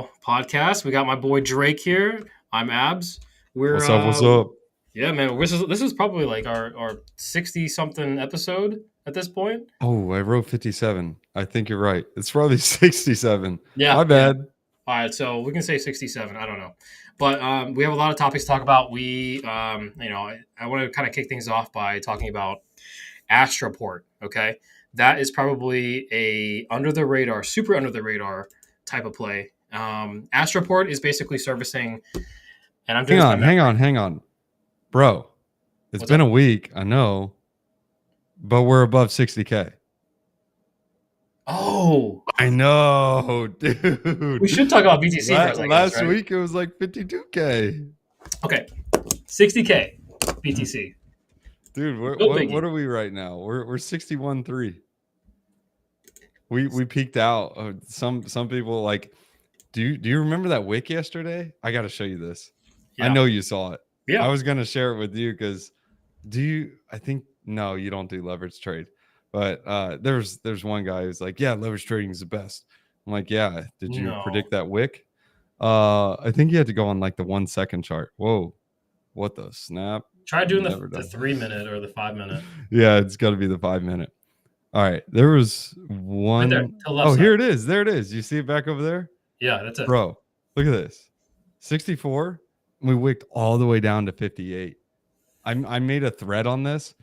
podcast. We got my boy Drake here. I'm Abs. We're What's up? What's up? yeah, man. This is probably like our 60 something episode at this point. Oh, I wrote 57. I think you're right. It's probably 67. Yeah, My yeah. bad. All right, so we can say 67. I don't know, but we have a lot of topics to talk about. I want to kind of kick things off by talking about Astroport. Okay, that is probably a under the radar, super under the radar type of play. Astroport is basically servicing, and I'm doing Hang this by on, hang memory. on, hang on. Bro, it's What's been up? a week, I know, but we're above 60K. Oh, I know, we dude. should talk about BTC for a second, Last right? week it was like 52K. Okay, 60K BTC. Dude, No what biggie. are we right now? We're 61.3. We peaked out. Some people like do you remember that wick yesterday? I got to show you this. I Yeah, know you saw it. I yeah. was gonna share it with you because I think no, you don't do leverage trade. But there's one guy who's like, yeah, leverage trading is the best. I'm like, yeah. Did you No, predict that wick? I think you had to go on like the 1 second chart. Whoa, what the snap? try doing the, Never the done. 3 minute or the 5 minute. Yeah, it's got to be the 5 minute. All right, there was Right there, to one the left oh side. here it is. There it is. You see it back over there? Yeah, that's it. Bro, look at this. 64. We wicked all the way down to 58. I made a thread on this.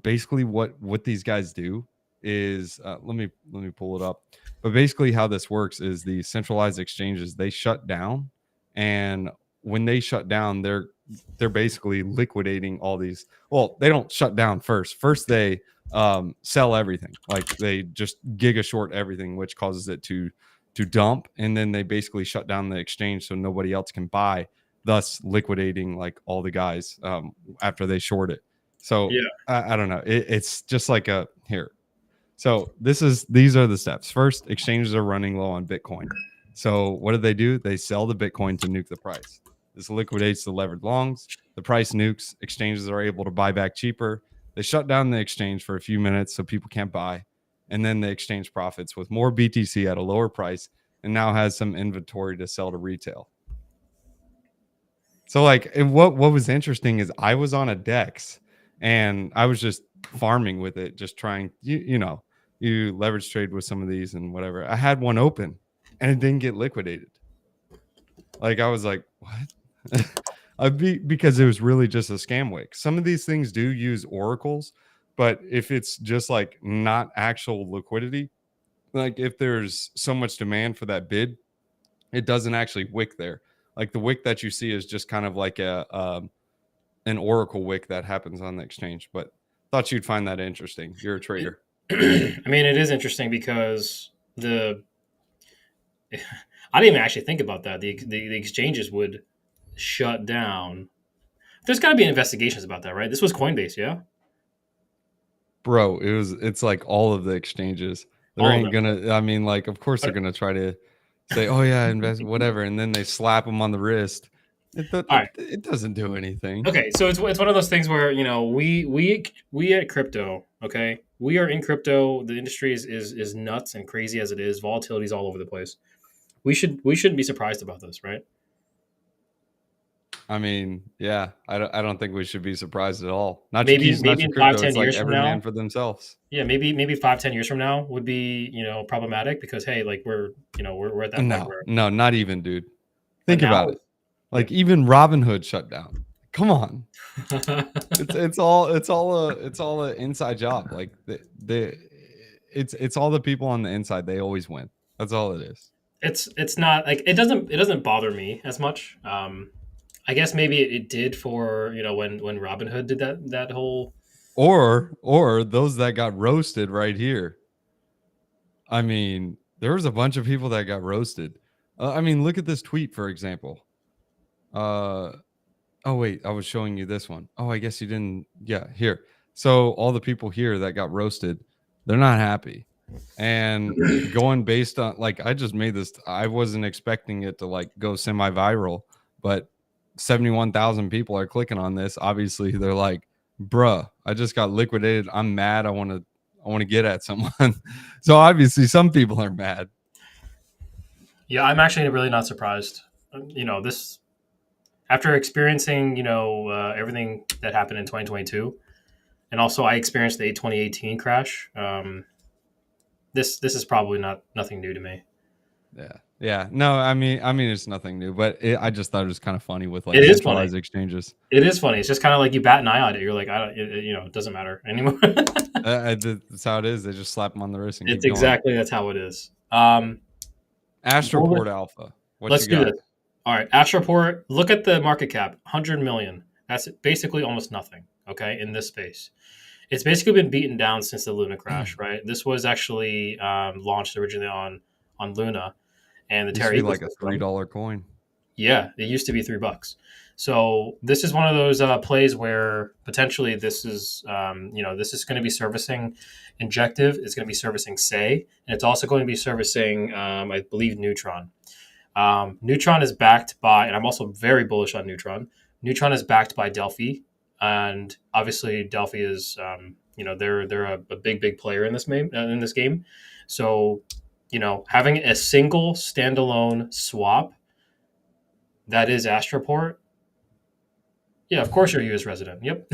Basically, what these guys do is let me pull it up. But basically, how this works is the centralized exchanges they shut down, and when they shut down, they're basically liquidating all these. Well, they don't shut down first. First, they sell everything. Like they just giga short everything, which causes it to dump, and then they basically shut down the exchange so nobody else can buy, thus liquidating like all the guys after they short it. So Yeah, I don't know. It's just like a here. So these are the steps. First, exchanges are running low on Bitcoin. So what do? They sell the Bitcoin to nuke the price. This liquidates the levered longs. The price nukes. Exchanges are able to buy back cheaper. They shut down the exchange for a few minutes so people can't buy. And then the exchange profits with more BTC at a lower price and now has some inventory to sell to retail. So like what was interesting is I was on a DEX and I was just farming with it, just trying you leverage trade with some of these and whatever. I had one open and it didn't get liquidated. Like I was like, what? Because it was really just a scam wick. Some of these things do use oracles, but if it's just like not actual liquidity, like if there's so much demand for that bid, it doesn't actually wick there. Like the wick that you see is just kind of like an oracle wick that happens on the exchange. But thought you'd find that interesting. You're a trader. I mean, it is interesting because the I didn't even actually think about that. The exchanges would shut down. There's got to be investigations about that, right? This was Coinbase, yeah, Bro, it's like all of the exchanges. There all of ain't them. gonna I mean, like, of course they're But gonna try to say, oh yeah, invest whatever, and then they slap them on the wrist. all right, It doesn't do anything. okay. So it's one of those things where we at crypto, okay, we are in crypto. The industry is nuts and crazy as it is. Volatility is all over the place. We shouldn't be surprised about this, right? I mean, yeah, I don't think we should be surprised at all. Not your Maybe keys, not maybe your in five crypto. ten It's like years from every man now, for themselves. yeah, maybe 5 10 years from now would be problematic because hey, like we're at that point No, where. no, not even, dude. But Think now, about it. yeah. Like even Robinhood shut down. Come on, it's all a inside job. Like it's all the people on the inside. They always win. That's all it is. it's not like it doesn't bother me as much. I guess maybe it did for when Robin Hood did that whole. Or those that got roasted right here. I mean, there was a bunch of people that got roasted. I mean, look at this tweet for example. Uh, Oh wait, I was showing you this one. Oh, I guess you didn't. Yeah, here. So all the people here that got roasted, they're not happy. And going based on like I just made this, I wasn't expecting it to like go semi-viral, but 71,000 people are clicking on this. Obviously, they're like, "Bruh, I just got liquidated. I'm mad. I want to get at someone." So obviously some people are mad. Yeah, I'm actually really not surprised. This after experiencing everything that happened in 2022, and also I experienced the 2018 crash. This is probably not nothing new to me. Yeah. Yeah. No, I mean, it's nothing new, but I just thought it was kind of funny with like It is funny. centralized exchanges. It is funny. It's just kind of like you bat an eye at it. You're like, I don't, it doesn't matter anymore. That's how it is. They just slap them on the wrist and It's keep going. exactly that's how it is. Astroport Alpha. What Let's you do got? this. All right, Astroport. Look at the market cap, 100 million. That's basically almost nothing. Okay, in this space, it's basically been beaten down since the Luna crash. Right. This was actually launched originally on Luna and the Used to Terra be like a ecosystem. $3 coin. Yeah, it used to be $3. So this is one of those plays where potentially this is, this is going to be servicing Injective. It's going to be servicing Say, and it's also going to be servicing, I believe, Neutron. Neutron is backed by, and I'm also very bullish on Neutron. Neutron is backed by Delphi, and obviously Delphi is, they're a big player in this game. So, having a single standalone swap that is Astroport. Yeah, of course you're a U.S. resident. Yep.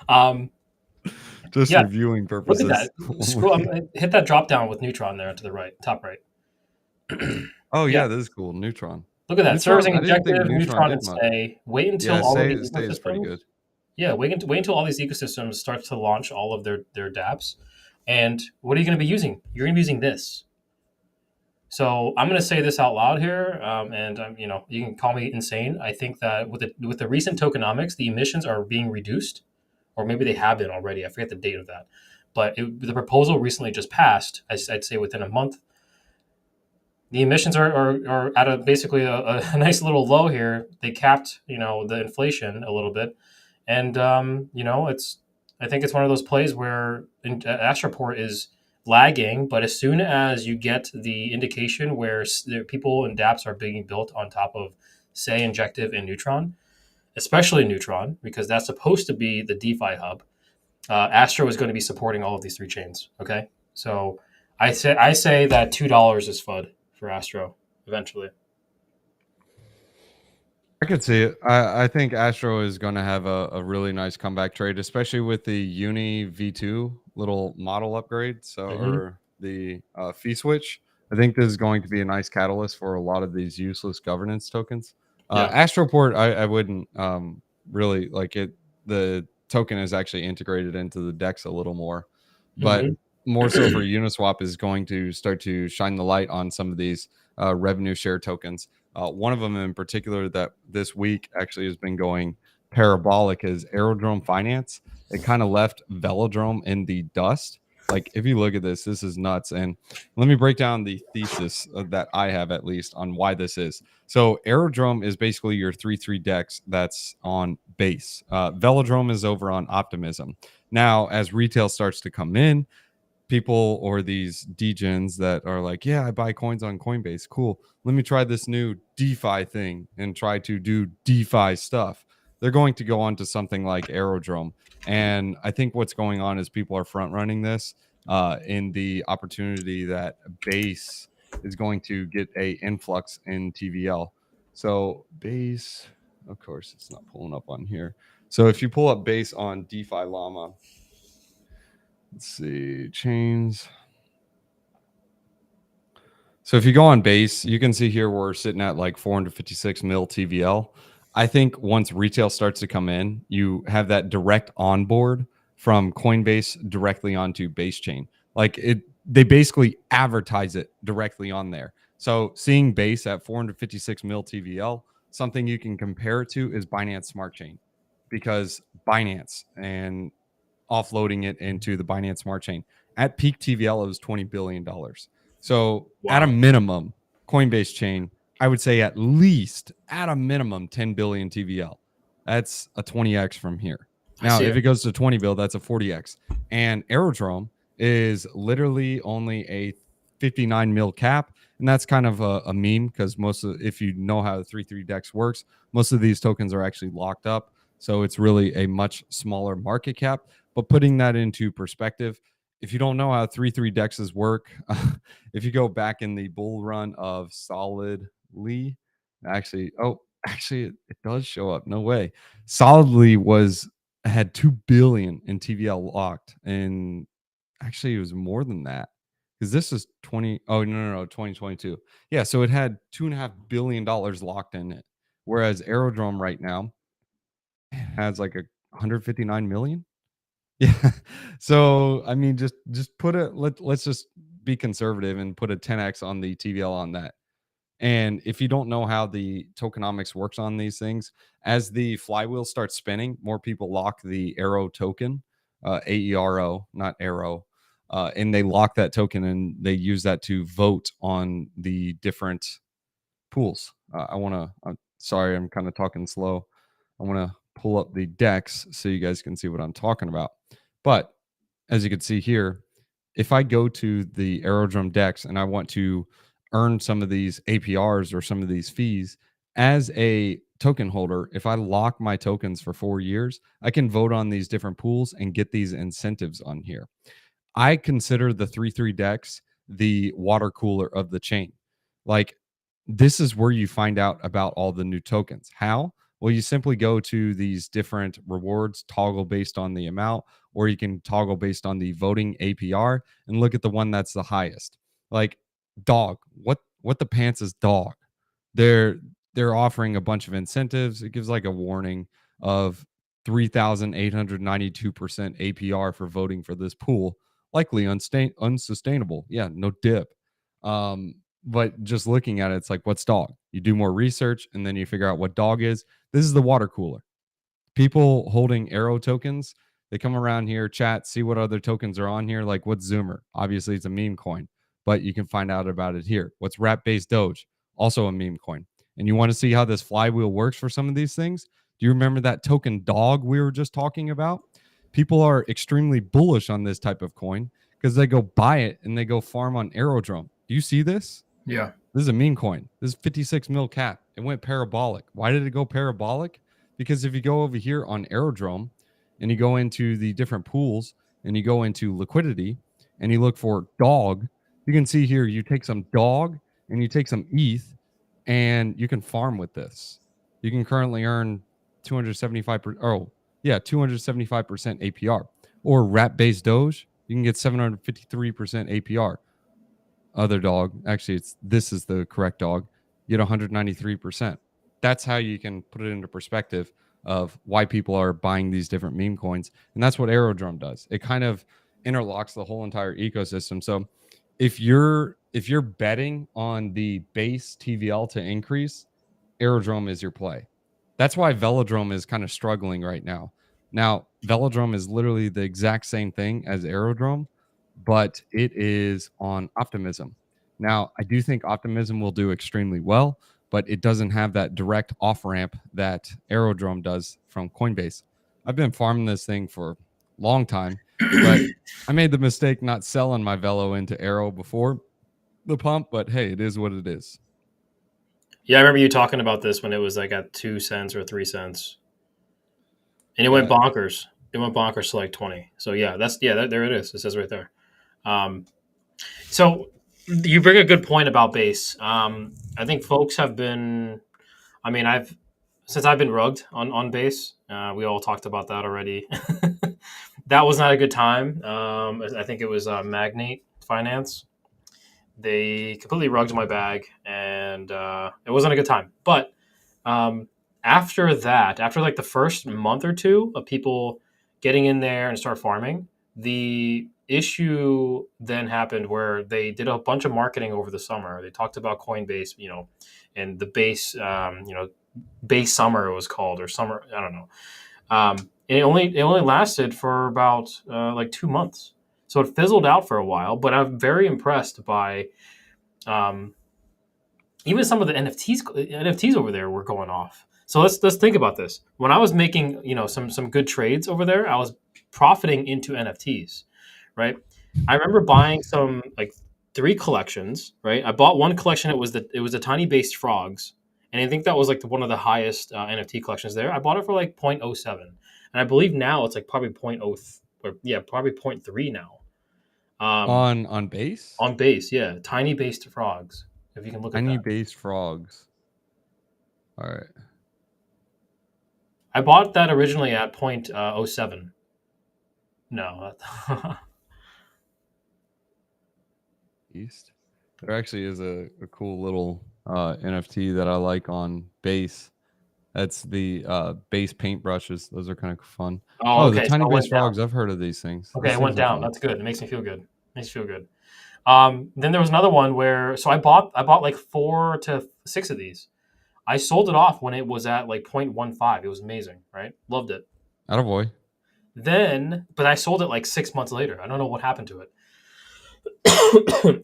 um, Just yeah, for viewing look at purposes. that. Scroll. Hit that drop down with Neutron there to the right, top right. Oh Yeah, yeah, this is cool. Neutron. look at that. Neutron. Servicing I didn't think Injective, Neutron Neutron, did and much. Say. Wait until Yeah, all of these stay is pretty ecosystems. good. Yeah, wait until all these ecosystems start to launch all of their dApps. And what are you going to be using? You're going to be using this. So I'm going to say this out loud here, and you can call me insane. I think that with the recent tokenomics, the emissions are being reduced, or maybe they have been already. I forget the date of that, but the proposal recently just passed. I'd say within a month, the emissions are at basically a nice little low here. They capped the inflation a little bit, and it's I think it's one of those plays where Astroport is lagging, but as soon as you get the indication where people and dApps are being built on top of, say, Injective and Neutron, especially Neutron, because that's supposed to be the DeFi hub. Astro is going to be supporting all of these three chains. Okay, so I say that $2 is FUD for Astro eventually. I could see it. I think Astro is going to have a really nice comeback trade, especially with the Uni V2 little model upgrade. So, Mm-hmm. or the fee switch. I think this is going to be a nice catalyst for a lot of these useless governance tokens. Yeah. Astroport, I wouldn't really like it. The token is actually integrated into the DEX a little more, but Mm-hmm. more so for Uniswap is going to start to shine the light on some of these revenue share tokens. One of them in particular that this week actually has been going parabolic is Aerodrome Finance. It kind of left Velodrome in the dust. Like, if you look at this, this is nuts. And let me break down the thesis that I have, at least, on why this is. So, Aerodrome is basically your 3-3 DEX that's on base. Velodrome is over on Optimism. Now, as retail starts to come in, people or these degens that are like, yeah, I buy coins on Coinbase. Cool. Let me try this new DeFi thing and try to do DeFi stuff. They're going to go on to something like Aerodrome. And I think what's going on is people are front running this in the opportunity that Base is going to get a influx in TVL. So Base, of course, it's not pulling up on here. So if you pull up Base on DeFi Llama, let's see, chains. So if you go on base, you can see here we're sitting at like 456 mil TVL. I think once retail starts to come in, you have that direct onboard from Coinbase directly onto base chain. Like they basically advertise it directly on there. So seeing base at 456 mil TVL, something you can compare it to is Binance Smart Chain, because Binance and offloading it into the Binance Smart Chain. At peak TVL, it was $20 billion. So at a Wow. minimum, Coinbase chain, I would say at least at a minimum 10 billion TVL. That's a 20x from here. I Now, see if it. it goes to 20 bill, that's a 40x. And Aerodrome is literally only a 59 mil cap. And that's kind of a meme because if you know how the 3-3 DEX works, most of these tokens are actually locked up. So it's really a much smaller market cap. But putting that into perspective, if you don't know how 3-3 dexes work, if you go back in the bull run of Solidly, actually, it does show up. No way. Solidly had 2 billion in TVL locked, and actually it was more than that because this is 20. Oh no, 2022. Yeah, so it had $2.5 billion locked in it, whereas Aerodrome right now has like 159 million. Yeah. So I mean, just put a let's just be conservative and put a 10x on the TVL on that. And if you don't know how the tokenomics works on these things, as the flywheel starts spinning, more people lock the Arrow token, AERO, not Arrow, and they lock that token and they use that to vote on the different pools. I want to. Sorry, I'm kind of talking slow. I want to pull up the decks so you guys can see what I'm talking about. But as you can see here, if I go to the Aerodrome decks and I want to earn some of these APRs or some of these fees as a token holder, if I lock my tokens for 4 years, I can vote on these different pools and get these incentives on here. I consider the 3-3 decks the water cooler of the chain. Like, this is where you find out about all the new tokens. How? Well, you simply go to these different rewards, toggle based on the amount, or you can toggle based on the voting APR and look at the one that's the highest. Like dog, what the pants is dog. They're they're offering a bunch of incentives. It gives like a warning of 3,892% APR for voting for this pool, likely unsustainable. Yeah, no dip. But just looking at it, it's like, what's dog? You do more research and then you figure out what dog is. This is the water cooler. People holding arrow tokens, they come around here, chat, see what other tokens are on here. Like, what's Zoomer? Obviously, it's a meme coin, but you can find out about it here. What's Wrap Based Doge? Also a meme coin. And you want to see how this flywheel works for some of these things? Do you remember that token dog we were just talking about? People are extremely bullish on this type of coin because they go buy it and they go farm on Aerodrome. Do you see this? Yeah. This is a meme coin. This is 56 mil cap. It went parabolic. Why did it go parabolic? Because if you go over here on Aerodrome and you go into the different pools and you go into liquidity and you look for dog, you can see here you take some dog and you take some ETH and you can farm with this. You can currently earn 275%. Oh, yeah, 275% APR. Or wrap based Doge, you can get 753% APR. Other dog, actually, this is the correct dog. You get 193%. That's how you can put it into perspective of why people are buying these different meme coins, and that's what Aerodrome does. It kind of interlocks the whole entire ecosystem. So if you're betting on the base TVL to increase, Aerodrome is your play. That's why Velodrome is kind of struggling right now. Now, Velodrome is literally the exact same thing as Aerodrome, but it is on Optimism. Now, I do think Optimism will do extremely well, but it doesn't have that direct off ramp that Aerodrome does from Coinbase. I've been farming this thing for a long time, but I made the mistake not selling my Velo into Arrow before the pump, but hey, it is what it is. Yeah, I remember you talking about this when it was like at 2 cents or 3 cents, and it went Yeah. bonkers. It went bonkers to like 20. So yeah, there it is. It says right there. Um, so you bring a good point about base. I think folks have been. I mean, I've been rugged on base. We all talked about that already. That was not a good time. I think it was Magnate Finance. They completely rugged my bag, and it wasn't a good time. But um, after that, after like the first month or two of people getting in there and start farming, the issue then happened where they did a bunch of marketing over the summer. They talked about Coinbase, and the base, base summer it was called, or summer, I don't know. And it only lasted for about like 2 months, so it fizzled out for a while. But I'm very impressed by um, even some of the NFTs over there were going off. So let's think about this. When I was making some good trades over there, I was profiting into NFTs, right? I remember buying some like three collections, right? I bought one collection. It was a tiny based frogs, and I think that was like one of the highest NFT collections there. I bought it for like 0.07, and I believe now it's like probably 0.0, or yeah, probably 0.3 now. On base? On base, yeah, tiny based frogs. If you can look at Tiny that, base frogs. All right. I bought that originally at point oh 07. No, East. There actually is a cool little NFT that I like on base. That's the base paintbrushes. Those are kind of fun. oh, Oh, the okay, so tiny it base went down. frogs. I've heard of these things. Okay, These it went things are down. fun. That's good. It makes me feel good. Makes me feel good. Then there was another one where I bought like 4 to 6 of these. I sold it off when it was at like 0.15. It was amazing, right? Loved it. Attaboy. Then, but I sold it like 6 months later. I don't know what happened to it.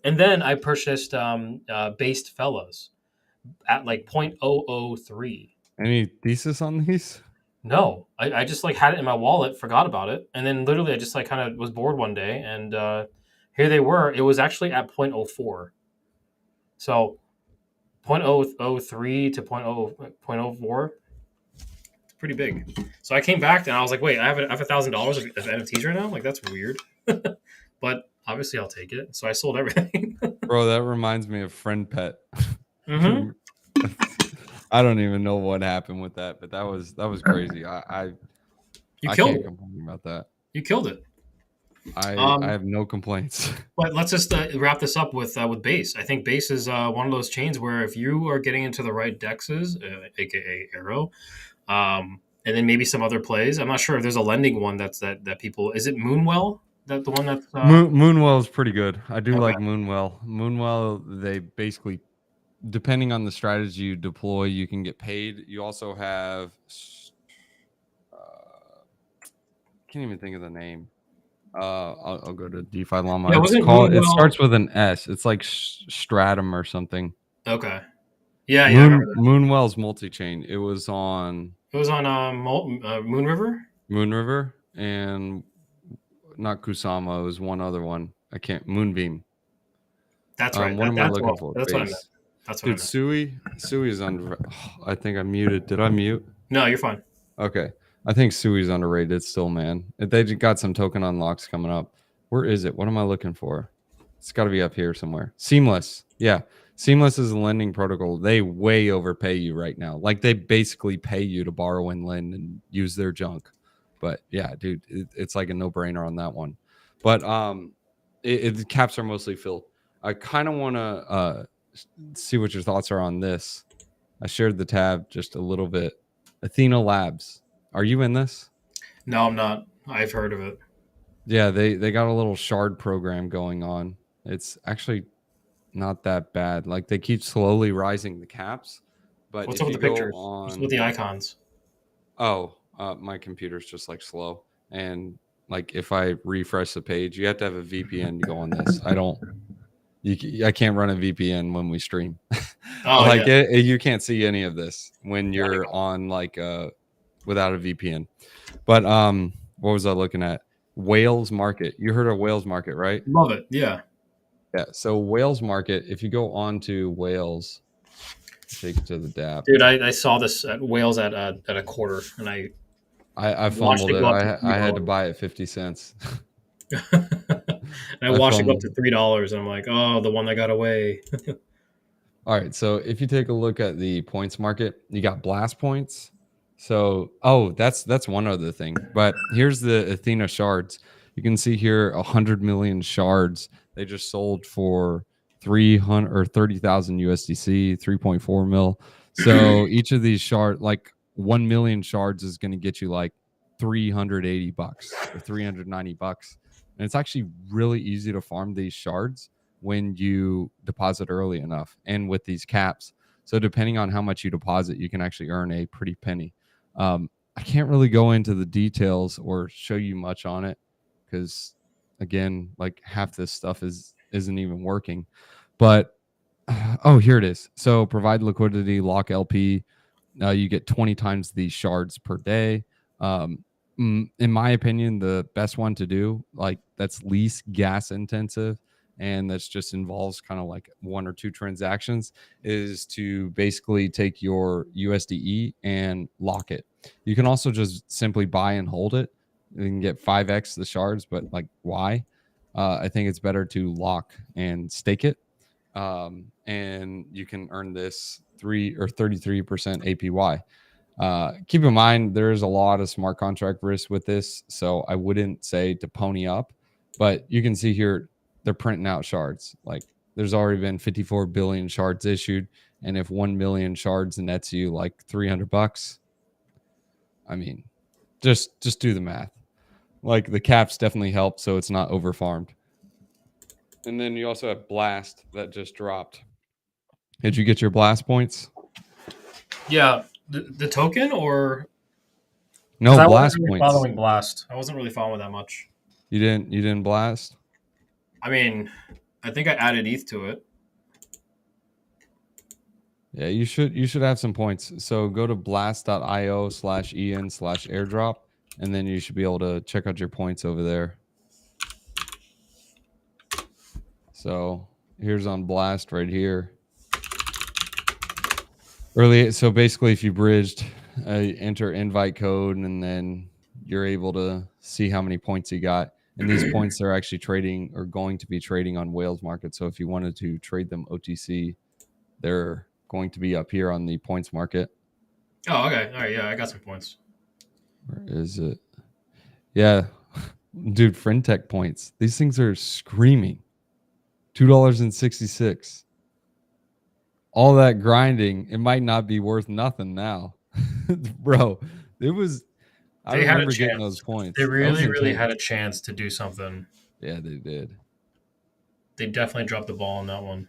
And then I purchased based fellows at like 0.003. Any thesis on these? No, I just like had it in my wallet, forgot about it, and then literally I just like kind of was bored one day, and here they were. It was actually at 0.04. So 0.003 to 0.04. It's pretty big. So I came back and I was like, wait, I have $1,000 of NFTs right now. Like that's weird, but obviously I'll take it. So I sold everything. Bro, that reminds me of Friend Pet. Mm-hmm. I don't even know what happened with that, but that was crazy. You I killed can't it. complain about that. You killed it. I Um, have no complaints. but let's just wrap this up with base. I think base is one of those chains where if you are getting into the right dexes, aka Arrow, and then maybe some other plays. I'm not sure if there's a lending one that people. Is it Moonwell? That the one that's Moonwell is pretty good. I do okay. like Moonwell. Moonwell, they basically, depending on the strategy you deploy, you can get paid. You also have, can't even think of the name. I'll go to DeFi Yeah, Llama. It's wasn't called. It Moonwell starts with an S. It's like Stratum or something. okay? Yeah, yeah, I remember that. Moonwell's multi chain. It was on It was on Moon River. Moon River and not Kusama. It was one other one. I can't. Moonbeam. That's right. What am I looking Well, for? that's what I meant. Base. That's what I Dude, meant. Sui is under. I think I muted. Did I mute? No, you're fine. Okay. I think Sui's underrated still, man. They got some token unlocks coming up. Where is it? What am I looking for? It's got to be up here somewhere. Seamless. Yeah. Seamless is a lending protocol. They way overpay you right now. Like they basically pay you to borrow and lend and use their junk. But yeah, dude, it's like a no-brainer on that one. But the caps are mostly filled. I kind of want to see what your thoughts are on this. I shared the tab just a little bit. Athena Labs. Are you in this? No, I'm not. I've heard of it. Yeah, they got a little shard program going on. It's actually not that bad. Like they keep slowly rising the caps, but What's up if with you the go pictures? What's with on, the icons? my computer's just like slow, and like if I refresh the page, you have to have a VPN to go on this. I can't run a VPN when we stream. Oh Like yeah, you can't see any of this when you're on like without a VPN. But what was I looking at? Wales Market. You heard of Wales Market, right? love it. Yeah, Yeah. So Wales Market, if you go on to Wales, take it to the DApp. dude, I saw this at Wales at a quarter, and I watched fumbled it it. go up to three I had to dollars. buy it 50 cents. And I I watched it go up fumbled. to $3, and I'm like, oh, the one that got away. All right. So if you take a look at the points market, you got blast points. So that's one other thing. But here's the Athena shards. You can see here 100 million shards. They just sold for 300 or 30,000 USDC, 3.4 mil. So each of these shard, like 1 million shards, is going to get you like $380 or $390. And it's actually really easy to farm these shards when you deposit early enough and with these caps. So depending on how much you deposit, you can actually earn a pretty penny. I can't really go into the details or show you much on it because, again, like half this stuff isn't even working. But oh, here it is. So provide liquidity, lock LP. You get 20 times these shards per day. In my opinion, the best one to do, like that's least gas intensive and that's just involves kind of like one or two transactions, is to basically take your USDE and lock it. You can also just simply buy and hold it. You can get 5x the shards, but like why? I think it's better to lock and stake it, and you can earn this 33% APY. Keep in mind, there's a lot of smart contract risk with this, so I wouldn't say to pony up. But you can see here they're printing out shards. Like there's already been 54 billion shards issued, and if 1 million shards nets you like $300, I mean, just do the math. Like the caps definitely help, so it's not over farmed. And then you also have Blast that just dropped. Did you get your Blast points? Yeah, the token, or because No I wasn't Blast really points. following Blast. I wasn't really following that much. You didn't Blast? I mean, I think I added ETH to it. Yeah, you should have some points. So go to blast.io/en/airdrop, and then you should be able to check out your points over there. So here's on Blast right here. So basically, if you bridged, enter invite code, and then you're able to see how many points you got. And these points are actually trading or going to be trading on Whales Market. So if you wanted to trade them OTC, they're going to be up here on the points market. Oh, okay. All right. Yeah, I got some points. Where is it? Yeah, dude, FriendTech points. These things are screaming. $2.66. All that grinding, it might not be worth nothing now. Bro, it was I They had a remember getting those chance. They points. That was really, really had a intense. chance to do something. Yeah, they did. They definitely dropped the ball on that one.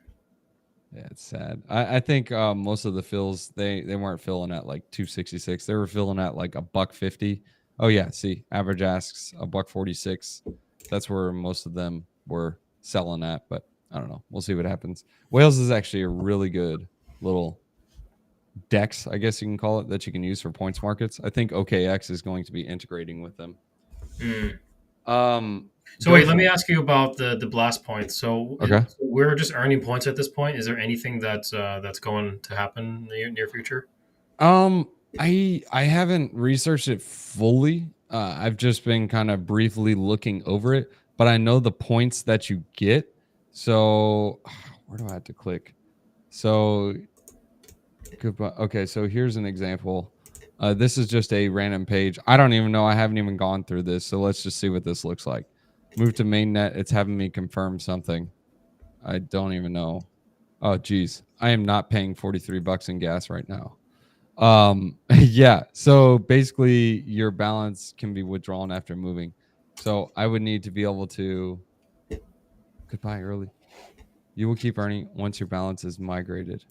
Yeah, it's sad. I think most of the fills they weren't filling at like 266. They were filling at like a buck 50. Oh yeah, see, average asks a buck 46. That's where most of them were selling at, but I don't know. We'll see what happens. Whales is actually a really good little dex, I guess you can call it, that you can use for points markets. I think OKX is going to be integrating with them. Mm. Um, So wait, let me Dogecoin. ask you about the blast points. So Okay. we're just earning points at this point. Is there anything that's going to happen in the near future? Um, I haven't researched it fully. I've just been kind of briefly looking over it, but I know the points that you get. So where do I have to click? So goodbye. Okay, so here's an example. This is just a random page. I don't even know. I haven't even gone through this. So let's just see what this looks like. Move to mainnet. It's having me confirm something. I don't even know. Oh, geez. I am not paying 43 bucks in gas right now. Yeah. So basically, your balance can be withdrawn after moving. So I would need to be able to. Goodbye early. You will keep earning once your balance is migrated.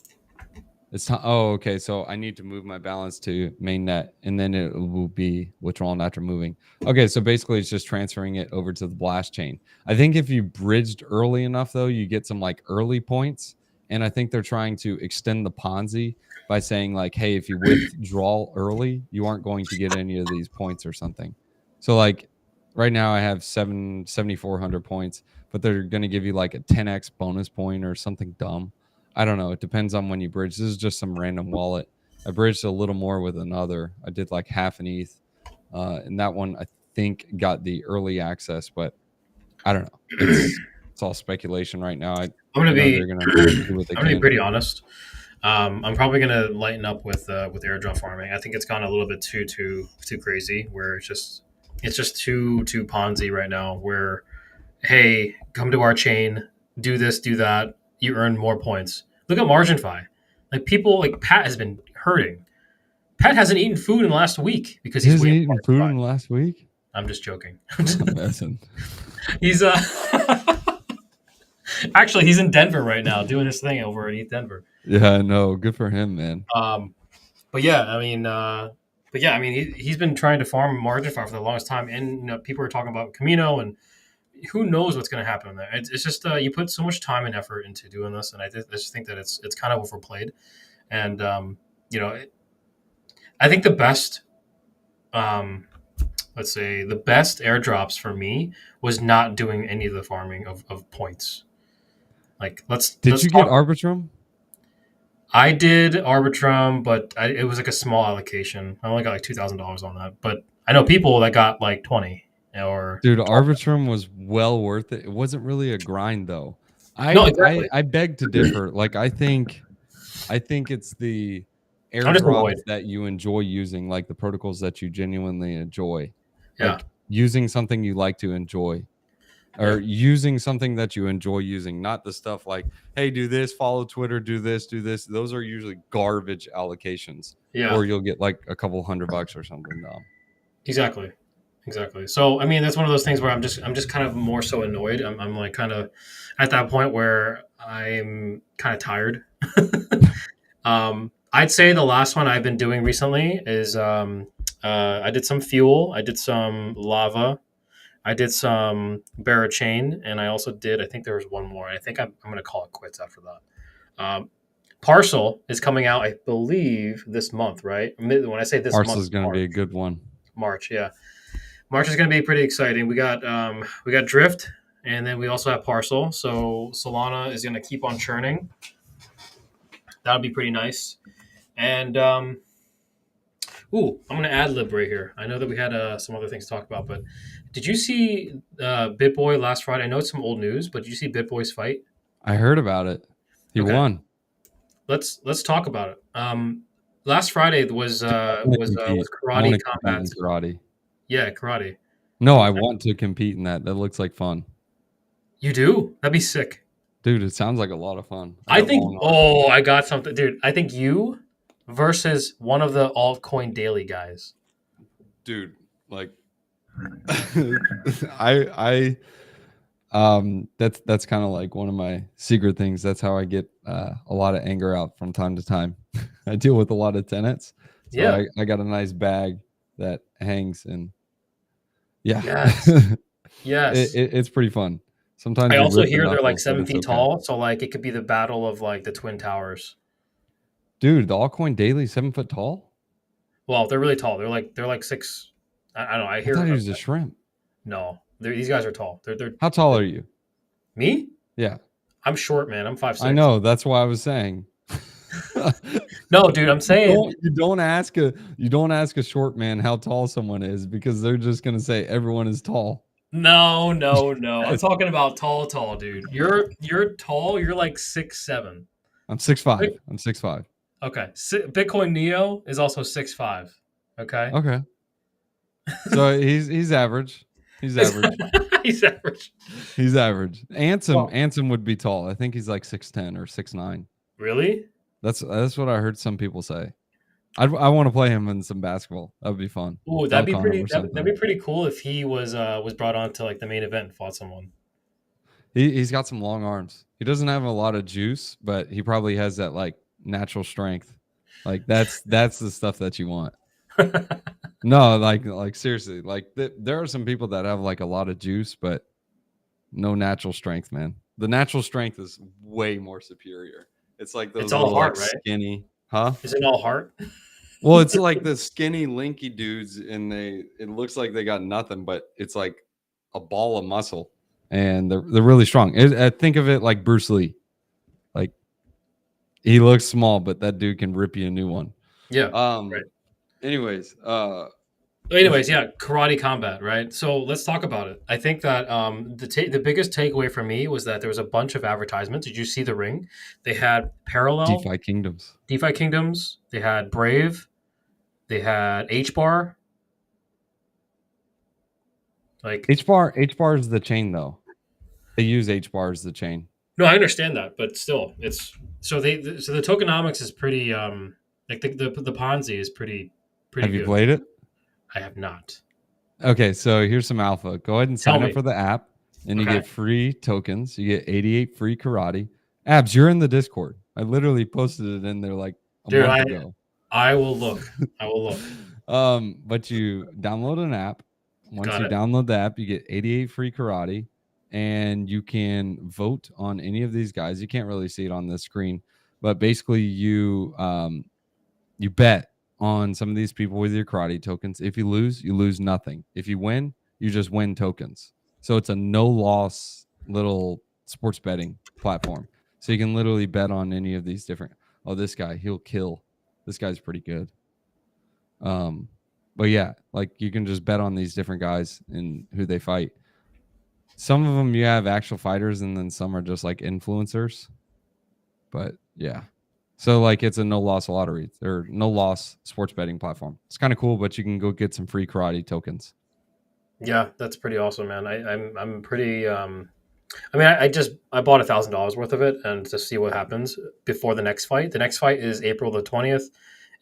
It's time. Oh, okay. So I need to move my balance to mainnet, and then it will be withdrawn after moving. Okay. So basically, it's just transferring it over to the blast chain. I think if you bridged early enough, though, you get some like early points. And I think they're trying to extend the Ponzi by saying like, hey, if you withdraw early, you aren't going to get any of these points or something. So like right now, I have 7,400 points, but they're going to give you like a 10x bonus point or something dumb. I don't know. It depends on when you bridge. This is just some random wallet. I bridged a little more with another. I did like half an ETH, and that one I think got the early access, but I don't know. It's all speculation right now. I'm gonna I know be they're gonna do what they I'm gonna be can. pretty honest. I'm probably gonna lighten up with airdrop farming. I think it's gone a little bit too crazy. Where it's just too Ponzi right now. Where hey, come to our chain, do this, do that. You earn more points. Look at MarginFi. Like people like Pat has been hurting. Pat hasn't eaten food in the last week because He he's hasn't waiting eaten for food MarginFi. in the last week. I'm just joking. I'm messing. he's actually he's in Denver right now doing his thing over at East Denver. Yeah, no, good for him, man. Um, but yeah, I mean, he's been trying to farm MarginFi for the longest time, and people are talking about Camino, and who knows what's going to happen there. It's just you put so much time and effort into doing this, and I just think that it's kind of overplayed, and you know, I think the best, um, let's say, the best airdrops for me was not doing any of the farming of points. Like Did let's you get talk. Arbitrum? I did Arbitrum, but it was like a small allocation. I only got like $2,000 on that. But I know people that got like 20, or Dude, 12. Arbitrum was well worth it. It wasn't really a grind though. No, I I exactly. I beg to differ. Like I think it's the I'm just airdrops annoyed. that you enjoy using, like the protocols that you genuinely enjoy. Yeah, Like using something you like to enjoy yeah, or using something that you enjoy using, not the stuff like, hey, do this, follow Twitter, do this, do this. Those are usually garbage allocations, yeah. or you'll get like a couple $100 or something dumb. Exactly. Exactly. So I mean, that's one of those things where I'm just kind of more so annoyed. I'm like kind of at that point where I'm kind of tired. I'd say the last one I've been doing recently is I did some fuel, I did some lava, I did some Barachain, and I also did. I think there was one more. I think I'm going to call it quits after that. Parcel is coming out, I believe, this month. Right? When I say this Parcel month, is going to March. be a good one. March, yeah. March is going to be pretty exciting. We got Drift, and then we also have Parcel. So Solana is going to keep on churning. That'll be pretty nice. And ooh, I'm going to ad lib right here. I know that we had some other things to talk about, but did you see BitBoy last Friday? I know it's some old news, but did you see BitBoy's fight? I heard about it. He Okay, won. let's talk about it. Last Friday was I want to compete. I want Karate to compete in Combat's. karate. Yeah, karate. No, Um, I want to compete in that. That looks like fun. you do? That'd be sick. Dude, it sounds like a lot of fun. I I got think. long arms. Oh, I got something, dude. I think you versus one of the altcoin daily guys. Dude, like I that's kind of like one of my secret things. That's how I get a lot of anger out from time to time. I deal with a lot of tenants. So Yeah. I got a nice bag that hangs and yeah. Yes. Yes. It's pretty fun. Sometimes I you also rip the hear they're like knuckles, but seven it's feet okay. tall, so like it could be the battle of like the twin towers. Dude, the altcoin daily 7 foot tall? Well, they're really tall. They're like six. I don't know. I I thought hear he was a shrimp. no. These guys are tall. They're How tall are you? me. Yeah, I'm short, man. I'm five I six. know. That's why I was saying. No, dude. I'm saying You don't ask a short man how tall someone is because they're just gonna say everyone is tall. no, no, no. I'm Yes. talking about tall, tall, dude. You're tall. You're like 6'7". I'm 6'5". I'm 6'5". Okay. Bitcoin Neo is also 6'5". Okay. Okay. So he's average. He's average. He's average. He's average. Ansem Well, Ansem would be tall. I think he's like 6'10" or 6'9". really? That's what I heard some people say. I want to play him in some basketball. That would be fun. Ooh, that'd Dunk be on him pretty. or That'd something. be pretty cool if he was brought on to like the main event and fought someone. He's got some long arms. He doesn't have a lot of juice, but he probably has that like natural strength. Like that's the stuff that you want. No, like seriously, like there are some people that have like a lot of juice, but no natural strength, man. The natural strength is way more superior. It's like It's those all little like heart, right? skinny, huh? Is it all heart? Well, it's like the skinny, linky dudes, and it looks like they got nothing, but it's like a ball of muscle, and they're really strong. I think of it like Bruce Lee. Like he looks small, but that dude can rip you a new one. Yeah. Right. Um. Anyways, Anyways, yeah, karate combat, right? So let's talk about it. I think that the biggest takeaway for me was that there was a bunch of advertisements. Did you see the ring? They had Parallel, DeFi Kingdoms. DeFi Kingdoms. They had Brave. They had H bar. Like, H bar is the chain though. They use H bar as the chain. no, I understand that, but still, it's so the tokenomics is pretty like the Ponzi is pretty Have you good. played it? I have not. Okay, so here's some alpha. Go ahead and Tell sign up me. for the app, and you Okay, get free tokens. You get 88 free karate. Abs, you're in the Discord. I literally posted it in there like a dude, month I ago. I will look. I will look. But you download an app. Once Got you it. download the app, you get 88 free karate, and you can vote on any of these guys. You can't really see it on the screen, but basically you bet on some of these people with your karate tokens. If you lose nothing. If you win, you just win tokens. So it's a no loss little sports betting platform. So you can literally bet on any of these different. Oh, this guy, he'll kill. This guy's pretty good. Um, But yeah, like you can just bet on these different guys and who they fight. Some of them you have actual fighters, and then some are just like influencers. But yeah. So like it's a no loss lottery or no loss sports betting platform. It's kind of cool, but you can go get some free karate tokens. Yeah, that's pretty awesome, man. I'm pretty. I mean, I bought $1,000 worth of it, and to see what happens before the next fight. The next fight is April the 20th,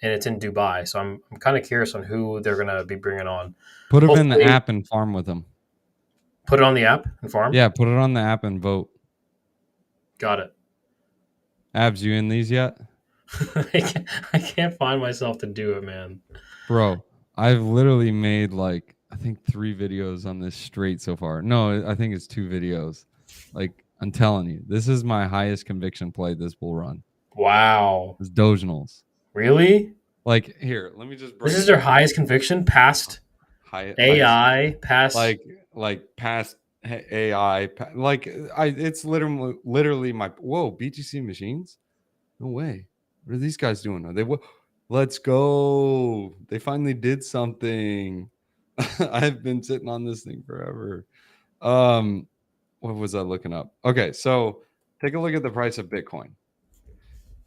and it's in Dubai. So I'm kind of curious on who they're gonna be bringing on. Put them in the Hopefully, app and farm with them. put it on the app and farm. Yeah, put it on the app and vote. Got it. Abs, you in these yet? I can't find myself to do it, man. Bro, I've literally made like I think 3 videos on this straight so far. No, I think it's 2 videos. Like I'm telling you, this is my highest conviction play this will run. Wow. It's Doginals. Really? Like here, let me just This break is it their down. highest conviction past Highest AI, past. like past AI like it's literally my whoa, BTC machines? No way. What are these guys doing? Are they let's go. They finally did something. I've been sitting on this thing forever. Um, what was I looking up? Okay, so take a look at the price of Bitcoin.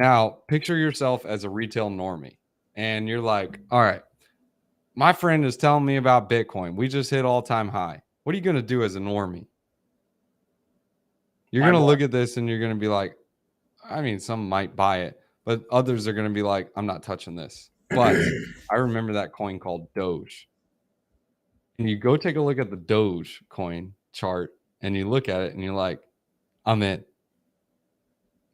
Now, picture yourself as a retail normie, and you're like, all right, my friend is telling me about Bitcoin. We just hit all-time high. What are you going to do as a normie? You're Buy going to more. look at this and you're going to be like, I mean, some might buy it, but others are going to be like, I'm not touching this. But I remember that coin called Doge. And you go take a look at the Doge coin chart and you look at it and you're like, I'm in.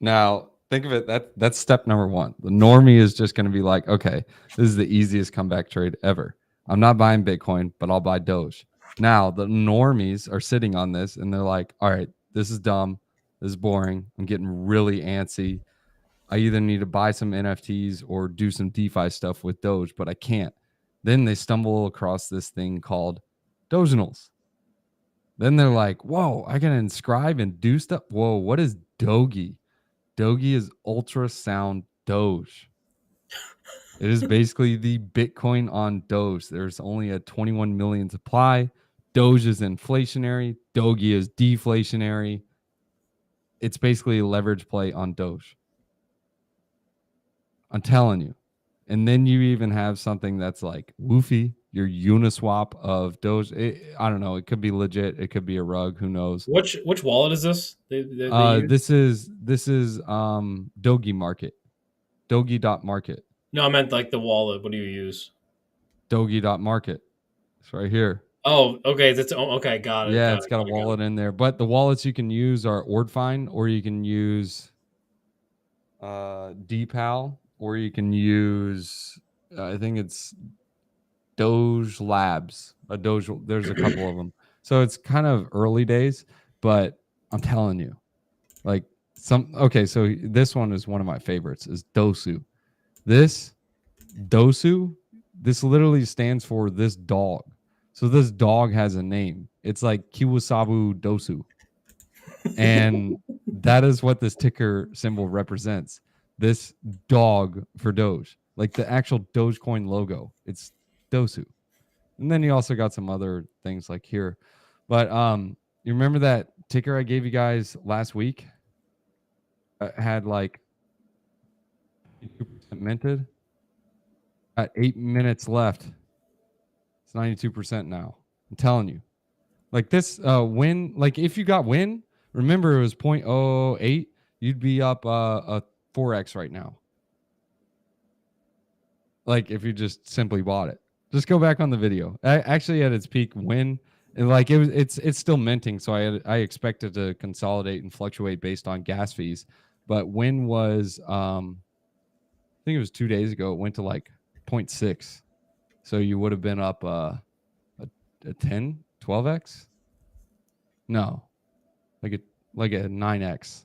Now, think of it that's step number 1. The normie is just going to be like, okay, this is the easiest comeback trade ever. I'm not buying Bitcoin, but I'll buy Doge. Now, the normies are sitting on this and they're like, all right, this is dumb. This is boring. I'm getting really antsy. I either need to buy some NFTs or do some DeFi stuff with Doge, but I can't. Then they stumble across this thing called Doginals. Then they're like, whoa, I can inscribe and do stuff. Whoa, what is Dogi? Dogi is ultrasound Doge. It is basically the Bitcoin on Doge. There's only a 21 million supply. Doge is inflationary. Dogi is deflationary. It's basically a leverage play on Doge. I'm telling you. And then you even have something that's like Woofy, your Uniswap of Doge. I don't know. It could be legit. It could be a rug. Who knows? Which wallet is this? They use? This is Dogi Market. Dogi.market. No, I meant like the wallet. What do you use? Dogi.market. It's right here. Oh, okay. That's okay. Got it. Yeah, Got it's it. got a Got it. Got it. wallet in there. But the wallets you can use are Ordfine, or you can use DPAL, or you can use I think it's Doge Labs. A Doge. There's a couple of them. So it's kind of early days, but I'm telling you, like some. Okay, so this one is one of my favorites. Is Dosu. This Dosu. This literally stands for this dog. So this dog has a name. It's like Kiwasabu Dosu, and that is what this ticker symbol represents. This dog for Doge, like the actual Dogecoin logo. It's Dosu. And then you also got some other things like here. But you remember that ticker I gave you guys last week? Had like 2% minted. At 8 minutes left. It's 92% now. I'm telling you. Like this win, like if you got win, remember it was 0.008, you'd be up a 4x right now. Like if you just simply bought it. Just go back on the video. Actually at its peak win, and like it's still minting, so I expected to consolidate and fluctuate based on gas fees. But win was I think it was 2 days ago, it went to like 0.6. So you would have been up a 10, 12x? No. Like a 9x.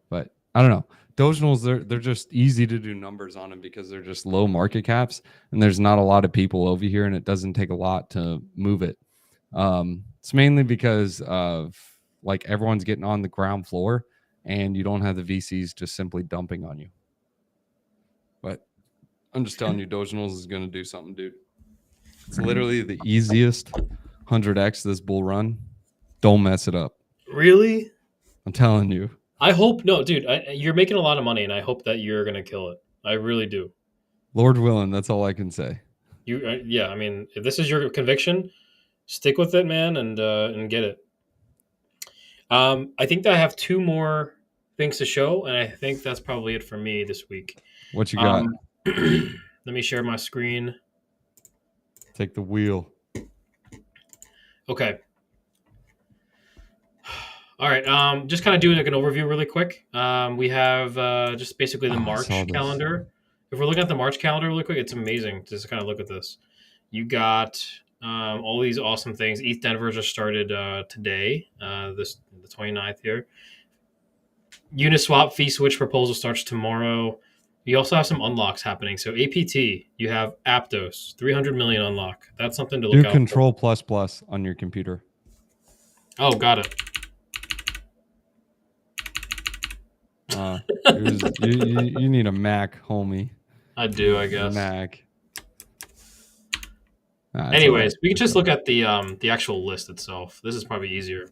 But I don't know. Doginals, they're just easy to do numbers on them because they're just low market caps, and there's not a lot of people over here, and it doesn't take a lot to move it. It's mainly because of like everyone's getting on the ground floor, and you don't have the VCs just simply dumping on you. But I'm just telling you, Doginals is going to do something, dude. It's literally the easiest 100x this bull run. Don't mess it up. Really? I'm telling you. I hope no, dude. You're making a lot of money, and I hope that you're gonna kill it. I really do. Lord willing, that's all I can say. Yeah. I mean, if this is your conviction, stick with it, man, and get it. I think that I have two more things to show, and I think that's probably it for me this week. What you got? Um, let me share my screen. Take the wheel. Okay. All right. Just kind of doing like an overview really quick. We have just basically the March calendar. If we're looking at the March calendar really quick, it's amazing. Just kind of look at this. You got all these awesome things. ETH Denver just started today, the 29th here. Uniswap fee switch proposal starts tomorrow. You also have some unlocks happening. So APT, you have Aptos, 300 million unlock. That's something to look Do out Control for. on your computer. Oh, got it. You need a Mac, homie. I do, I guess. Mac. Anyways, we can just look at the actual list itself. This is probably easier.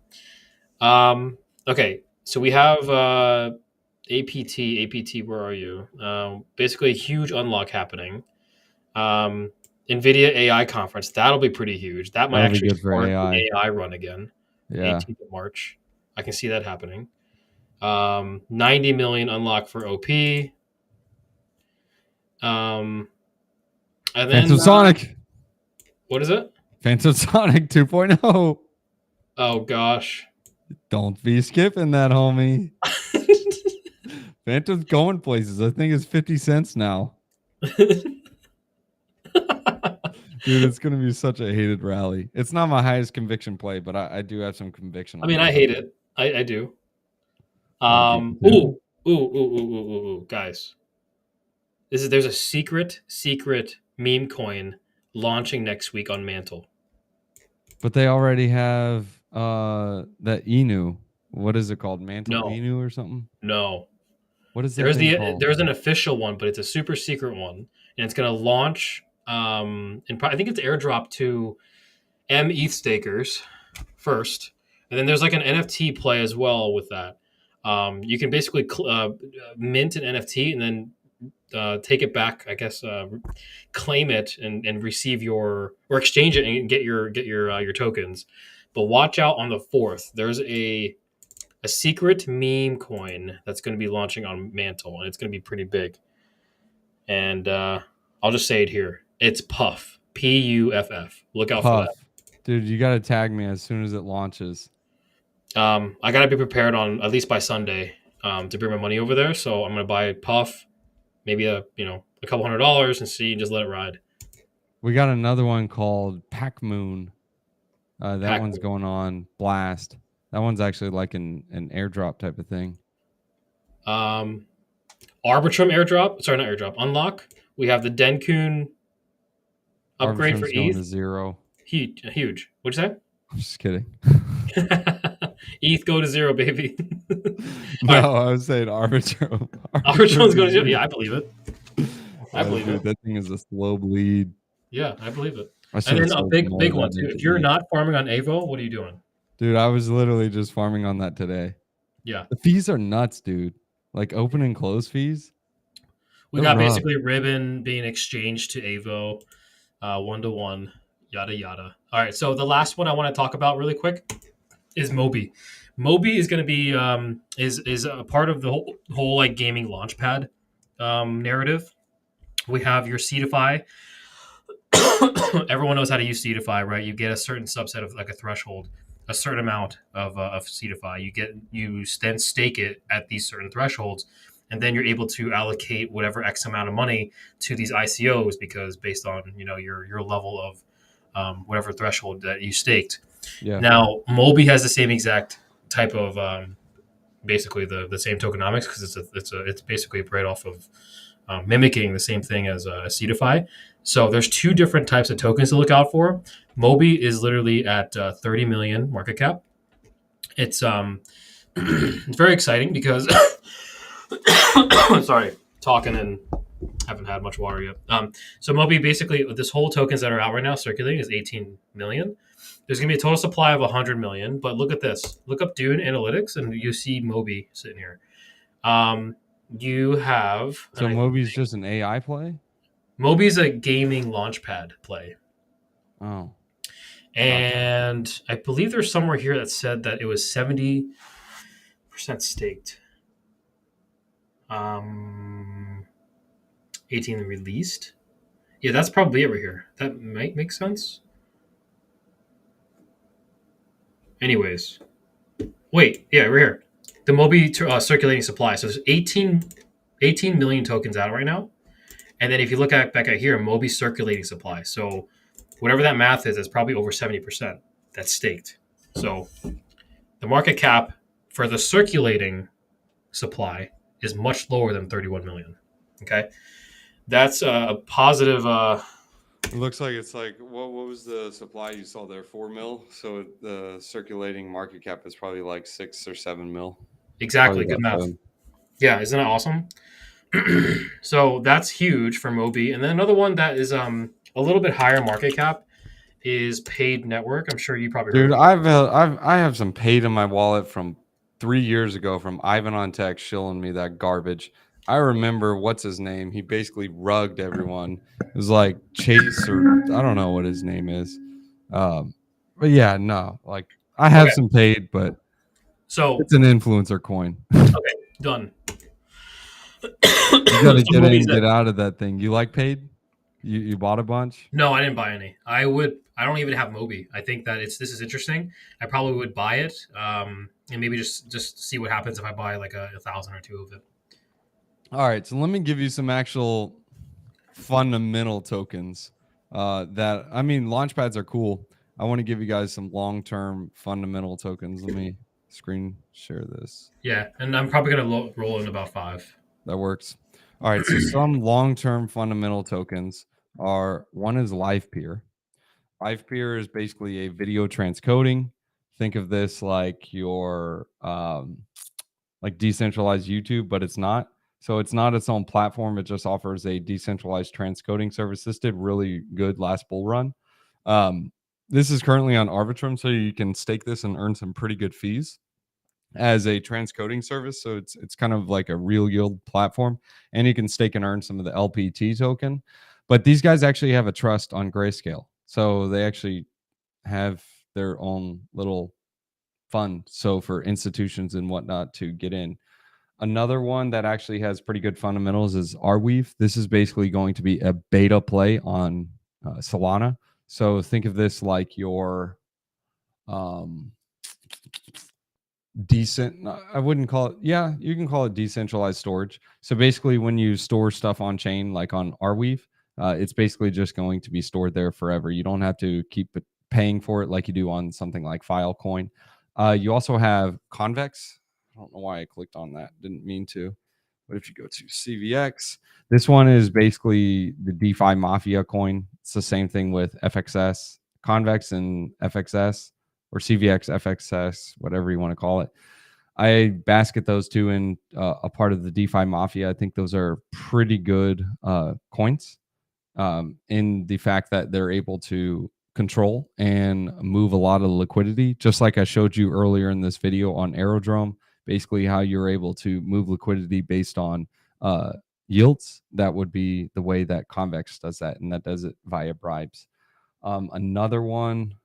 Okay, so we have APT. APT, where are you? Basically, a huge unlock happening. NVIDIA AI conference. That'll be pretty huge. That might actually start the AI run again. Yeah. 18th of March. I can see that happening. 90 million unlock for OP. And then Phantom Sonic. What is it? Phantom Sonic 2.0. Oh gosh. Don't be skipping that, homie. Phantom's going places. I think it's 50 cents now. Dude, it's going to be such a hated rally. It's not my highest conviction play, but I do have some conviction. I mean, I hate it. I do. Guys. There's a secret meme coin launching next week on Mantle. But they already have that Inu. What is it called? Mantle Inu or something? No. What is that called? There's an official one, but it's a super secret one, and it's going to launch. I think it's airdrop to ETH stakers first, and then there's like an NFT play as well with that. You can basically mint an NFT and then take it back, I guess, claim it and receive or exchange it and get your tokens. But watch out on the 4th. There's a secret meme coin that's going to be launching on Mantle, and it's going to be pretty big. And I'll just say it here. It's Puff. Puff. Look out for that. Dude, you got to tag me as soon as it launches. I got to be prepared on at least by Sunday to bring my money over there. So I'm going to buy Puff, maybe a couple $100 and see and just let it ride. We got another one called Pac Moon. That one's going on Blast. That one's actually like an airdrop type of thing. Arbitrum airdrop. Sorry, not airdrop. Unlock. We have the Denkun upgrade for ETH. Going to 0. Huge. What'd you say? I'm just kidding. ETH go to 0, baby. No, I was saying Arbitrum. Arbitrum's going to 0. Yeah, I believe it. I believe it. That thing is a slow bleed. Yeah, I believe it. And then a big one too. If you're not farming on Avo, what are you doing? Dude, I was literally just farming on that today. Yeah. The fees are nuts, dude. Like open and close fees. We got basically Ribbon being exchanged to Avo, 1-to-1, yada yada. All right, so the last one I want to talk about really quick is Mobi. Mobi is going to be is a part of the whole like gaming launchpad narrative. We have your Seedify. Everyone knows how to use Seedify, right? You get a certain subset of like a threshold, a certain amount of Seedify. You then stake it at these certain thresholds, and then you're able to allocate whatever X amount of money to these ICOs because based on your level of whatever threshold that you staked. Yeah. Now Mobi has the same exact type of basically the same tokenomics because it's basically right off of mimicking the same thing as Seedify. So there's two different types of tokens to look out for. Mobi is literally at 30 million market cap. It's it's very exciting because sorry, talking and Haven't had much water yet. So Moby, basically, this whole tokens that are out right now circulating is 18 million. There's gonna be a total supply of 100 million. But look at this. Look up Dune Analytics, and you see Moby sitting here. Um, you have, and So I Moby's think just an AI play. Moby's a gaming launchpad play. Oh, gotcha. And I believe there's somewhere here that said that it was 70% staked. 18 released. Yeah, that's probably it right here. That might make sense. Anyways, wait, yeah, right here. The Moby circulating supply. So there's 18 million tokens out right now. And then if you look at back at here, Moby circulating supply. So whatever that math is, it's probably over 70% that's staked. So the market cap for the circulating supply is much lower than 31 million. Okay. That's a positive. It looks like it's like what was the supply you saw there? 4 mil. So the circulating market cap is probably like 6 or 7 mil. Probably Exactly. Good about math. seven. Yeah. Isn't that awesome? So that's huge for Moby. And then another one that is a little bit higher market cap is Paid Network. I'm sure you probably heard Dude, of it. I have some paid in my wallet from 3 years ago from Ivan on Tech shilling me that garbage. I remember what's his name. He basically rugged everyone. It was like Chase or I don't know what his name is. But yeah, no, like I have Okay. some paid, but So, it's an influencer coin. okay, done. You got to Some get movies in, that get out of that thing. You like paid? You bought a bunch? no, I didn't buy any. I would. I don't even have Moby. I think that it's this is interesting. I probably would buy it, and maybe just see what happens if I buy like a thousand or two of it. All right, so let me give you some actual fundamental tokens. That I mean, launchpads are cool. I want to give you guys some long-term fundamental tokens. Let me screen share this. Yeah, and I'm probably gonna roll in about five. That works. All right, so some long-term fundamental tokens are one is LivePeer. LivePeer is basically a video transcoding. Think of this like your like decentralized YouTube, but it's not. So it's not its own platform. It just offers a decentralized transcoding service. This did really good last bull run. Um, this is currently on Arbitrum, so you can stake this and earn some pretty good fees as a transcoding service. So it's kind of like a real yield platform, and you can stake and earn some of the LPT token. But these guys actually have a trust on Grayscale, so they actually have their own little fund. So for institutions and whatnot to get in. Another one that actually has pretty good fundamentals is Arweave. This is basically going to be a beta play on Solana. So think of this like your um, decent. I wouldn't call it. Yeah, you can call it decentralized storage. So basically, when you store stuff on chain, like on Arweave, it's basically just going to be stored there forever. You don't have to keep paying for it like you do on something like Filecoin. You also have Convex. I don't know why I clicked on that. Didn't mean to. But if you go to CVX, this one is basically the DeFi Mafia coin. It's the same thing with FXS, Convex, and FXS, or CVX, FXS, whatever you want to call it. I basket those two in a part of the DeFi Mafia. I think those are pretty good coins in the fact that they're able to control and move a lot of liquidity, just like I showed you earlier in this video on Aerodrome, basically how you're able to move liquidity based on yields. That would be the way that Convex does that, and that does it via bribes. Another one,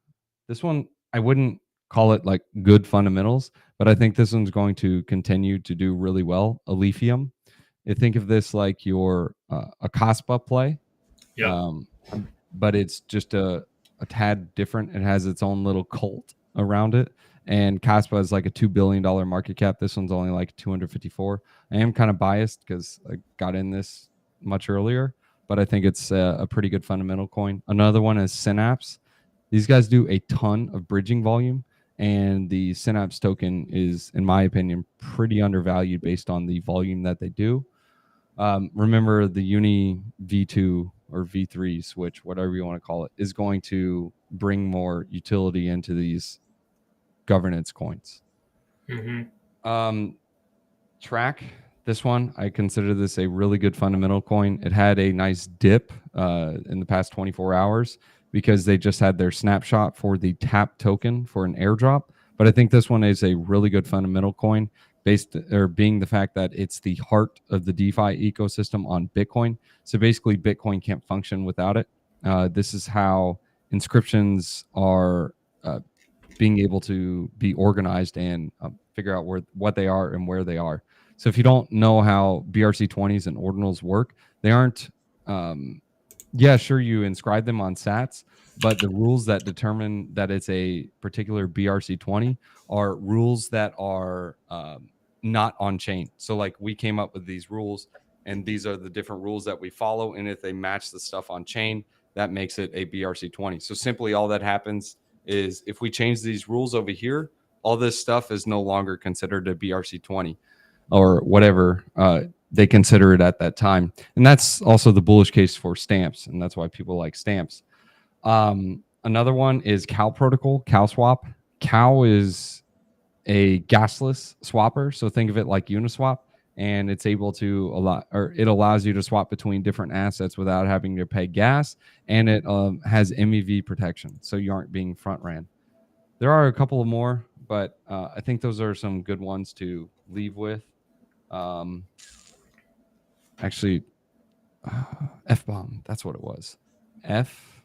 this one, I wouldn't call it like good fundamentals, but I think this one's going to continue to do really well. Alephium. I think of this like your a Caspa play, Yep. um, but it's just a tad different. It has its own little cult around it. And Caspa is like a $2 billion market cap. This one's only like 254. I am kind of biased because I got in this much earlier, but I think it's a pretty good fundamental coin. Another one is Synapse. These guys do a ton of bridging volume, and the Synapse token is, in my opinion, pretty undervalued based on the volume that they do. Remember, the Uni V2 or V3 switch, whatever you want to call it, is going to bring more utility into these governance coins. Mm-hmm. Um, Track. This one, I consider this a really good fundamental coin. It had a nice dip in the past 24 hours because they just had their snapshot for the tap token for an airdrop. But I think this one is a really good fundamental coin based or being the fact that it's the heart of the DeFi ecosystem on Bitcoin. So basically, Bitcoin can't function without it. This is how inscriptions are being able to be organized and figure out what they are and where they are. So if you don't know how BRC20s and ordinals work, they aren't. Yeah, sure, you inscribe them on Sats, but the rules that determine that it's a particular BRC20 are rules that are not on chain. So like we came up with these rules, and these are the different rules that we follow. And if they match the stuff on chain, that makes it a BRC20. So simply all that happens is if we change these rules over here, all this stuff is no longer considered a BRC20 or whatever they consider it at that time. And that's also the bullish case for stamps. And that's why people like stamps. Another one is Cow Protocol, Cow Swap. Cow is a gasless swapper. So think of it like Uniswap. And it's able to it allows you to swap between different assets without having to pay gas, and it has MEV protection, so you aren't being front ran. There are a couple of more, but I think those are some good ones to leave with. Actually, F bomb. That's what it was. F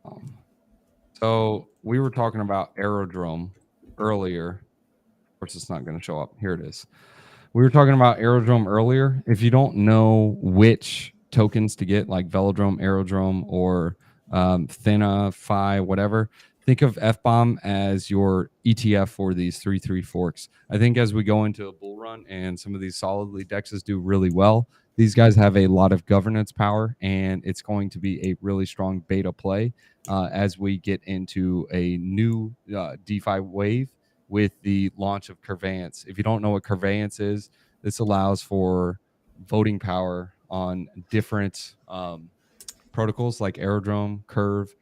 bomb. So we were talking about Aerodrome earlier. Of course, it's not going to show up. Here it is. We were talking about Aerodrome earlier. If you don't know which tokens to get, like Velodrome, Aerodrome, or Thina, Phi, whatever, think of FBOM as your ETF for these 3-3 forks. I think as we go into a bull run and some of these solidly dexes do really well, these guys have a lot of governance power, and it's going to be a really strong beta play as we get into a new DeFi wave with the launch of Curvance. If you don't know what Curvance is, this allows for voting power on different protocols like Aerodrome, Curve,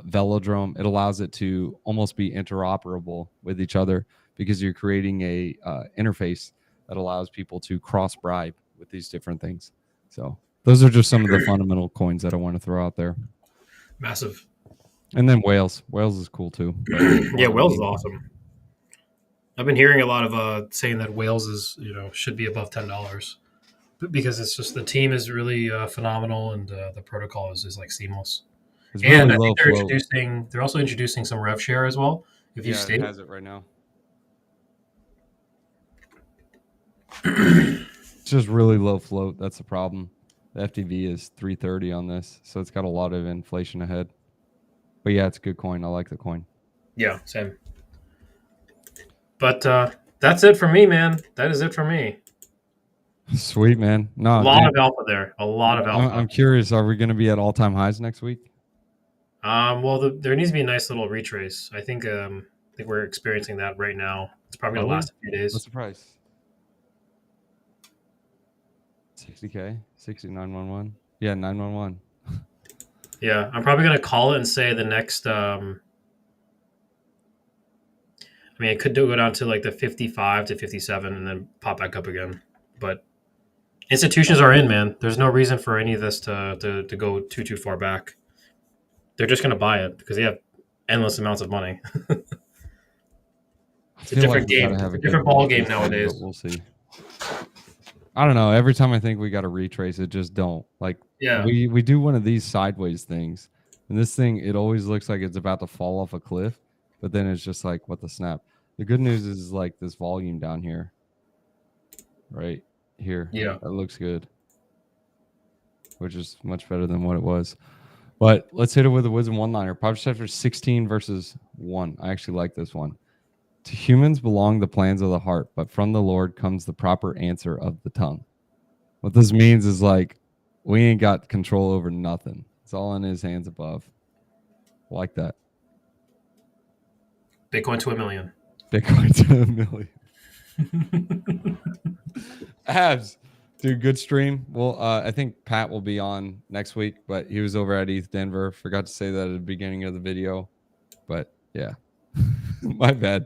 Velodrome. It allows it to almost be interoperable with each other because you're creating a interface that allows people to cross bribe with these different things. So those are just some of the fundamental coins that I want to throw out there. Massive. And then Whales. Whales is cool too. Yeah, Whales is awesome. I've been hearing a lot of saying that Whales is should be above $10 because it's just the team is really phenomenal, and the protocol is like seamless. It's And really I low think they're also introducing some rev share as well. If you stake, it has it right now. It's just really low float. That's the problem. The FTV is 330 on this, so it's got a lot of inflation ahead. But yeah, it's a good coin. I like the coin. Yeah, same. But that's it for me, man. That is it for me. Sweet, man. No, a lot of alpha there. A lot of alpha. I'm curious. Are we going to be at all-time highs next week? Well, there needs to be a nice little retrace. I think we're experiencing that right now. It's probably going to last a few days. What's the price? 60K? 6911? Yeah, 911. Yeah, I'm probably going to call it and say the next. I mean, it could go down to like the 55 to 57 and then pop back up again. But institutions are in, man. There's no reason for any of this to go too far back. They're just going to buy it because they have endless amounts of money. It's a different game. It's a different ball game nowadays. We'll see. I don't know. Every time I think we got to retrace it, just don't. Like, yeah, we do one of these sideways things, and this thing, it always looks like it's about to fall off a cliff, but then it's just like, what the snap. The good news is like this volume down here, right here. Yeah, that looks good, which is much better than what it was. But let's hit it with a wisdom one-liner. Project Chapter 16 verses 1. I actually like this one. To humans belong the plans of the heart, but from the Lord comes the proper answer of the tongue. What this means is like, we ain't got control over nothing. It's all in his hands above. I like that. Bitcoin to $1 million. Bitcoin to $1 million. Abs. Dude, good stream. Well, I think Pat will be on next week, but he was over at ETH Denver. Forgot to say that at the beginning of the video. But yeah, my bad.